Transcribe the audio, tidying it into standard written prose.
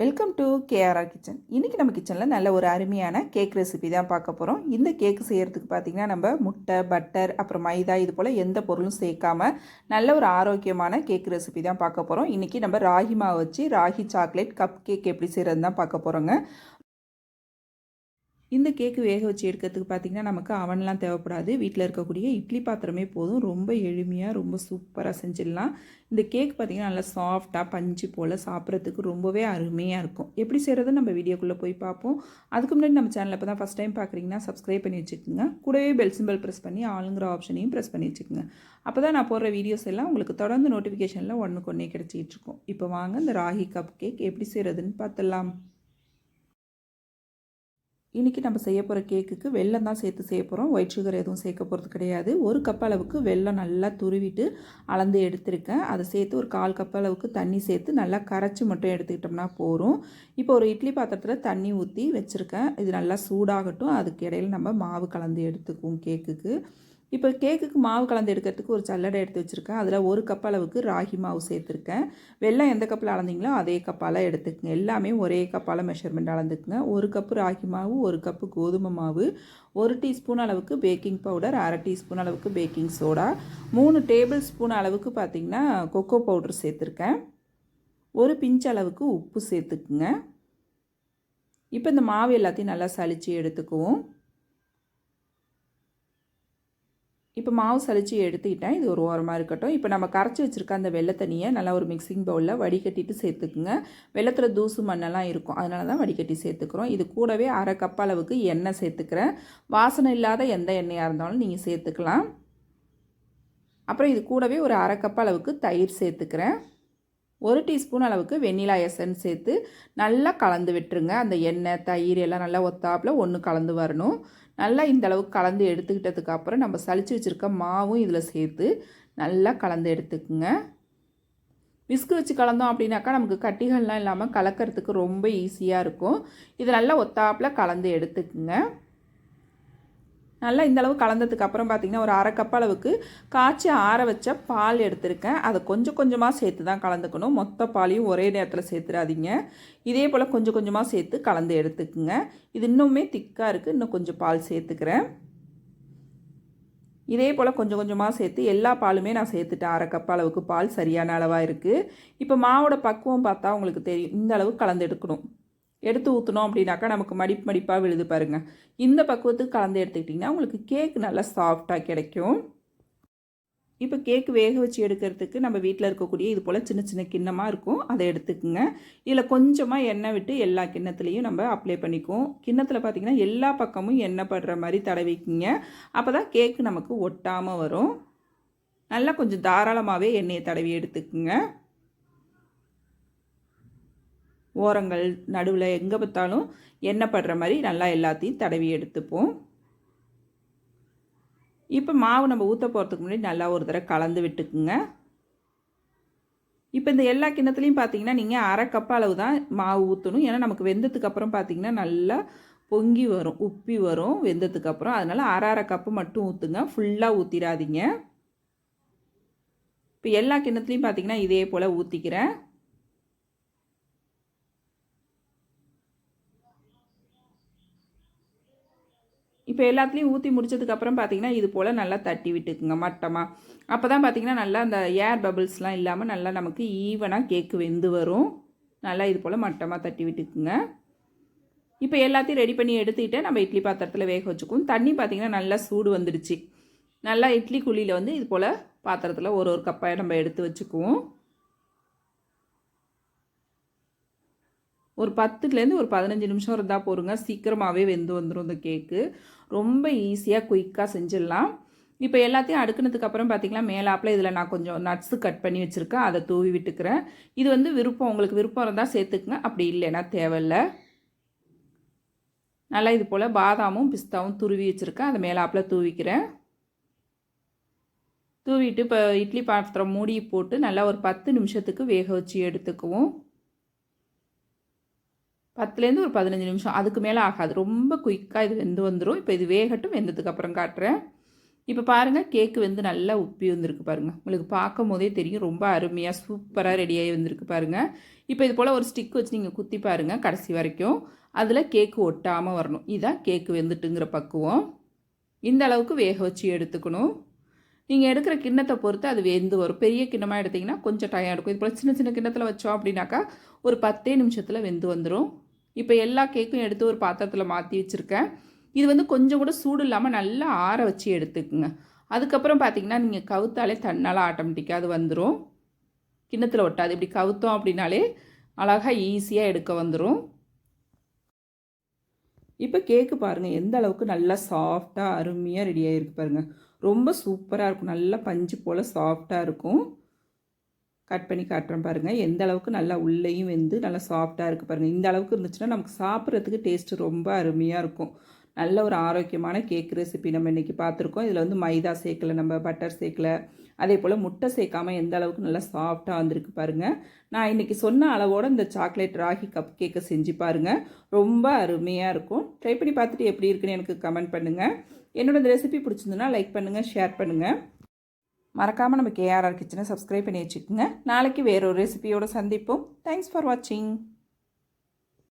Welcome to KRR kitchen. இன்றைக்கி நம்ம கிச்சனில் நல்ல ஒரு அருமையான கேக் ரெசிபி தான் பார்க்க போகிறோம். இந்த கேக்கு செய்கிறதுக்கு பார்த்திங்கன்னா நம்ம முட்டை, பட்டர், அப்புறம் மைதா இது போல் எந்த பொருளும் சேர்க்காம நல்ல ஒரு ஆரோக்கியமான கேக் ரெசிபி தான் பார்க்க போகிறோம். இன்றைக்கி நம்ம ராகி மாவு வச்சு ராகி சாக்லேட் கப் கேக் எப்படி செய்கிறது தான் பார்க்க போகிறோங்க. இந்த கேக்கு வேக வச்சு எடுக்கிறதுக்கு பார்த்திங்கன்னா நமக்கு அவன்லாம் தேவைப்படாது. வீட்டில் இருக்கக்கூடிய இட்லி பாத்திரமே போதும். ரொம்ப எளிமையாக ரொம்ப சூப்பராக செஞ்சிடலாம். இந்த கேக் பார்த்திங்கன்னா நல்லா சாஃப்டாக பஞ்சு போல் சாப்பிட்றதுக்கு ரொம்பவே அருமையாக இருக்கும். எப்படி செய்கிறது நம்ம வீடியோக்குள்ளே போய் பார்ப்போம். அதுக்கு முன்னாடி நம்ம சேனலில் இப்போ தான் ஃபஸ்ட் டைம் பார்க்குறீங்கன்னா சப்ஸ்கிரைப் பண்ணி வச்சுக்கோங்க. கூடவே பெல் சிம்பிள் ப்ரெஸ் பண்ணி ஆளுங்கிற ஆப்ஷனையும் ப்ரெஸ் பண்ணி வச்சுக்கோங்க. அப்போ தான் நான் போடுற வீடியோஸ் எல்லாம் உங்களுக்கு தொடர்ந்து நோட்டிஃபிகேஷனில் ஒன்றுக்கு ஒன்றே கிடச்சிக்கிட்டு இருக்கும். இப்போ வாங்க இந்த ராகி கப் கேக் எப்படி செய்கிறதுன்னு பார்த்துடலாம். இன்றைக்கி நம்ம செய்ய போகிற கேக்குக்கு வெல்லம் தான் சேர்த்து செய்ய போகிறோம். ஒயிட் சுகர் எதுவும் சேர்க்க போகிறது கிடையாது. ஒரு கப் அளவுக்கு வெல்லம் நல்லா துருவிட்டு அளந்து எடுத்துருக்கேன். அதை சேர்த்து ஒரு 1/4 கப் அளவுக்கு தண்ணி சேர்த்து நல்லா கரைச்சி மட்டும் எடுத்துக்கிட்டோம்னா போதும். இப்போ ஒரு இட்லி பாத்திரத்தில் தண்ணி ஊற்றி வச்சுருக்கேன். இது நல்லா சூடாகட்டும். அதுக்கு இடையில் நம்ம மாவு கலந்து எடுத்துக்குவோம் கேக்குக்கு. இப்போ கேக்குக்கு மாவு கலந்து எடுக்கிறதுக்கு ஒரு சல்லடை எடுத்து வச்சுருக்கேன். அதில் ஒரு கப் அளவுக்கு ராகி மாவு சேர்த்துருக்கேன். வெல்லம் எந்த கப்பில் அளந்தீங்களோ அதே கப்பால் எடுத்துக்கங்க. எல்லாமே ஒரே கப்பால் மெஷர்மெண்ட் அளந்துக்குங்க. 1 கப்பு ராகி மாவு, 1 கப்பு கோதுமை மாவு, 1 டீஸ்பூன் அளவுக்கு பேக்கிங் பவுடர், 1/2 டீஸ்பூன் அளவுக்கு பேக்கிங் சோடா, 3 டேபிள் ஸ்பூன் அளவுக்கு பார்த்திங்கன்னா கொக்கோ பவுடர் சேர்த்துருக்கேன். ஒரு பிஞ்ச் அளவுக்கு உப்பு சேர்த்துக்குங்க. இப்போ இந்த மாவு எல்லாத்தையும் நல்லா சலித்து எடுத்துக்குவோம். இப்போ மாவு சலித்து எடுத்துக்கிட்டேன். இது ஒரு ஓரமாக இருக்கட்டும். இப்போ நம்ம கரைச்சி வச்சுருக்க அந்த வெள்ளை தண்ணியை நல்லா ஒரு மிக்சிங் பவுலில் வடிகட்டிட்டு சேர்த்துக்குங்க. வெள்ளத்தில் தூசு மண்ணெல்லாம் இருக்கும், அதனால தான் வடிகட்டி சேர்த்துக்கிறோம். இது கூடவே 1/2 கப் அளவுக்கு எண்ணெய் சேர்த்துக்கிறேன். வாசனை இல்லாத எந்த எண்ணெயாக இருந்தாலும் நீங்கள் சேர்த்துக்கலாம். அப்புறம் இது கூடவே ஒரு 1/2 கப் அளவுக்கு தயிர் சேர்த்துக்கிறேன். 1 டீஸ்பூன் அளவுக்கு வெண்ணிலா எசன்ஸ் சேர்த்து நல்லா கலந்து விட்டுருங்க. அந்த எண்ணெய் தயிர் எல்லாம் நல்லா ஒத்தாப்பில் ஒன்று கலந்து வரணும். நல்லா இந்த அளவுக்கு கலந்து எடுத்துக்கிட்டதுக்கு அப்புறம் நம்ம சலிச்சு வச்சுருக்க மாவும் இதில் சேர்த்து நல்லா கலந்து எடுத்துக்குங்க. விஸ்கு வச்சு கலந்தோம் அப்படின்னாக்கா நமக்கு கட்டிகள்லாம் இல்லாமல் கலக்கிறதுக்கு ரொம்ப ஈஸியாக இருக்கும். இது நல்லா ஒத்தாப்பில் கலந்து எடுத்துக்குங்க. நல்லா இந்தளவு கலந்ததுக்கு அப்புறம் பார்த்திங்கன்னா ஒரு 1/2 கப் அளவுக்கு காய்ச்சி ஆற வச்ச பால் எடுத்திருக்கேன். அதை கொஞ்சம் கொஞ்சமாக சேர்த்து தான் கலந்துக்கணும். மொத்த பாலையும் ஒரே நேரத்தில் சேர்த்துடாதீங்க. இதே போல் கொஞ்சம் கொஞ்சமாக சேர்த்து கலந்து எடுத்துக்குங்க. இது இன்னுமே திக்காக இருக்குது. இன்னும் கொஞ்சம் பால் சேர்த்துக்கிறேன். இதே போல் கொஞ்சம் கொஞ்சமாக சேர்த்து எல்லா பாலுமே நான் சேர்த்துட்டேன். 1/2 கப் அளவுக்கு பால் சரியான அளவாக இருக்குது. இப்போ மாவோட பக்குவம் பார்த்தா உங்களுக்கு தெரியும். இந்த அளவுக்கு கலந்து எடுக்கணும். எடுத்து ஊற்றணும் அப்படின்னாக்கா நமக்கு மடிப்பாக விழுது பாருங்கள். இந்த பக்குவத்துக்கு கலந்து எடுத்துக்கிட்டிங்கன்னா உங்களுக்கு கேக் நல்லா சாஃப்டாக கிடைக்கும். இப்போ கேக்கு வேக வச்சு எடுக்கிறதுக்கு நம்ம வீட்டில் இருக்கக்கூடிய இது போல் சின்ன சின்ன கிண்ணமாக இருக்கும், அதை எடுத்துக்குங்க. இதில் கொஞ்சமாக எண்ணெய் விட்டு எல்லா கிண்ணத்துலேயும் நம்ம அப்ளை பண்ணிக்குவோம். கிண்ணத்தில் பார்த்திங்கன்னா எல்லா பக்கமும் எண்ணெய் படுற மாதிரி தடவிக்குங்க. அப்போ தான் கேக்கு நமக்கு ஒட்டாமல் வரும். நல்லா கொஞ்சம் தாராளமாகவே எண்ணெயை தடவி எடுத்துக்குங்க. ஓரங்கள் நடுவில் எங்கே பார்த்தாலும் எண்ணெய் படுற மாதிரி நல்லா எல்லாத்தையும் தடவி எடுத்துப்போம். இப்போ மாவு நம்ம ஊற்ற போகிறதுக்கு முன்னாடி நல்லா ஒரு தடவை கலந்து விட்டுக்குங்க. இப்போ இந்த எல்லா கிண்ணத்துலேயும் பார்த்தீங்கன்னா நீங்கள் 1/2 கப் அளவு தான் மாவு ஊற்றணும். ஏன்னா நமக்கு வெந்ததுக்கு அப்புறம் பார்த்தீங்கன்னா நல்லா பொங்கி வரும், உப்பி வரும் வெந்ததுக்கு அப்புறம். அதனால் 1/2 கப்பு மட்டும் ஊற்றுங்க, ஃபுல்லாக ஊற்றிடாதீங்க. இப்போ எல்லா கிண்ணத்துலேயும் பார்த்தீங்கன்னா இதே போல் ஊற்றிக்கிறேன். இப்போ எல்லாத்துலேயும் ஊற்றி முடிச்சதுக்கப்புறம் பார்த்திங்கன்னா இது போல் நல்லா தட்டி விட்டுக்குங்க மட்டமாக. அப்போ தான் பார்த்திங்கன்னா நல்லா அந்த ஏர் பபிள்ஸ்லாம் இல்லாமல் நல்லா நமக்கு ஈவனாக கேக்கு வெந்து வரும். நல்லா இது போல் மட்டமாக தட்டி விட்டுக்குங்க. இப்போ எல்லாத்தையும் ரெடி பண்ணி எடுத்துக்கிட்டு நம்ம இட்லி பாத்திரத்தில் வேக வச்சுக்குவோம். தண்ணி பார்த்திங்கன்னா நல்லா சூடு வந்துடுச்சு. நல்லா இட்லி குழியில் வந்து இது போல் பாத்திரத்தில் ஒரு கப்பாக நம்ம எடுத்து வச்சுக்குவோம். ஒரு 10லேருந்து ஒரு 15 நிமிஷம் இருந்தால் போருங்க. சீக்கிரமாகவே வெந்து வந்துடும் இந்த கேக்கு. ரொம்ப ஈஸியாக குயிக்காக செஞ்சிடலாம். இப்போ எல்லாத்தையும் அடுக்குனதுக்கு அப்புறம் பார்த்திங்கன்னா மேலாப்பில் இதில் நான் கொஞ்சம் நட்ஸு கட் பண்ணி வச்சுருக்கேன். அதை தூவி விட்டுக்கிறேன். இது வந்து விருப்பம், உங்களுக்கு விருப்பம் இருந்தால் சேர்த்துக்குங்க, அப்படி இல்லைன்னா தேவையில்லை. நல்லா இது போல் பாதாமும் பிஸ்தாவும் துருவி வச்சுருக்கேன். அதை மேலாப்பில் தூவிக்கிறேன். தூவிட்டு இப்போ இட்லி பாத்திரம் மூடி போட்டு நல்லா ஒரு 10 நிமிஷத்துக்கு வேக வச்சு எடுத்துக்குவோம். 10லேருந்து ஒரு 15 நிமிஷம், அதுக்கு மேலே ஆகாது. ரொம்ப குயிக்காக இது வெந்து வந்துடும். இப்போ இது வேகட்டும், வெந்ததுக்கப்புறம் காட்டுறேன். இப்போ பாருங்கள் கேக்கு வந்து நல்லா உப்பி வந்திருக்கு பாருங்கள். உங்களுக்கு பார்க்கும் போதே தெரியும் ரொம்ப அருமையாக சூப்பராக ரெடியாகி வந்திருக்கு பாருங்கள். இப்போ இது போல் ஒரு ஸ்டிக் வச்சு நீங்கள் குத்தி பாருங்கள் கடைசி வரைக்கும். அதில் கேக்கு ஒட்டாமல் வரணும். இதுதான் கேக்கு வெந்துட்டுங்கிற பக்குவம். இந்த அளவுக்கு வேக வச்சு எடுத்துக்கணும். நீங்கள் எடுக்கிற கிண்ணத்தை பொறுத்து அது வெந்து வரும். பெரிய கிண்ணமாக எடுத்திங்கன்னா கொஞ்சம் டைம் எடுக்கும். இது போல் சின்ன சின்ன கிண்ணத்தில் வச்சோம் அப்படின்னாக்கா ஒரு 10 நிமிஷத்தில் வெந்து வந்துடும். இப்போ எல்லா கேக்கும் எடுத்து ஒரு பாத்திரத்தில் மாற்றி வச்சுருக்கேன். இது வந்து கொஞ்சம் கூட சூடு இல்லாமல் நல்லா ஆற வச்சு எடுத்துக்குங்க. அதுக்கப்புறம் பார்த்தீங்கன்னா நீங்கள் கவுத்தாலே தன்னால் ஆட்டோமேட்டிக்காக அது வந்துடும். கிண்ணத்தில் ஒட்டாது. இப்படி கவுத்தோம் அப்படின்னாலே அழகாக ஈஸியாக எடுக்க வந்துடும். இப்போ கேக்கு பாருங்கள் எந்த அளவுக்கு நல்லா சாஃப்டாக அருமையாக ரெடி ஆகிருக்கு பாருங்கள். ரொம்ப சூப்பராக இருக்கும். நல்லா பஞ்சு போல் சாஃப்டாக இருக்கும். கட் பண்ணி காட்டுறேன் பாருங்கள். எந்த அளவுக்கு நல்லா உள்ளேயும் வெந்து நல்லா சாஃப்டாக இருக்குது பாருங்கள். இந்த அளவுக்கு இருந்துச்சுன்னா நமக்கு சாப்பிட்றதுக்கு டேஸ்ட்டு ரொம்ப அருமையாக இருக்கும். நல்ல ஒரு ஆரோக்கியமான கேக் ரெசிபி நம்ம இன்றைக்கி பார்த்துருக்கோம். இதில் வந்து மைதா சேர்க்கலை, நம்ம பட்டர் சேர்க்கலை, அதே போல் முட்டை சேர்க்காமல் எந்த அளவுக்கு நல்லா சாஃப்டாக வந்திருக்கு பாருங்கள். நான் இன்றைக்கி சொன்ன அளவோடு இந்த சாக்லேட் ராகி கப் கேக்கை செஞ்சு பாருங்கள். ரொம்ப அருமையாக இருக்கும். ட்ரை பண்ணி பார்த்துட்டு எப்படி இருக்குன்னு எனக்கு கமெண்ட் பண்ணுங்கள். என்னோட இந்த ரெசிபி பிடிச்சிருந்துன்னா லைக் பண்ணுங்கள், ஷேர் பண்ணுங்கள். மறக்காமல் நம்ம கேஆர்ஆர் கிச்சனை சப்ஸ்கிரைப் பண்ணி வச்சுக்கோங்க. நாளைக்கு வேறொரு ரெசிபியோடு சந்திப்போம். தேங்க்ஸ் ஃபார் வாட்சிங்.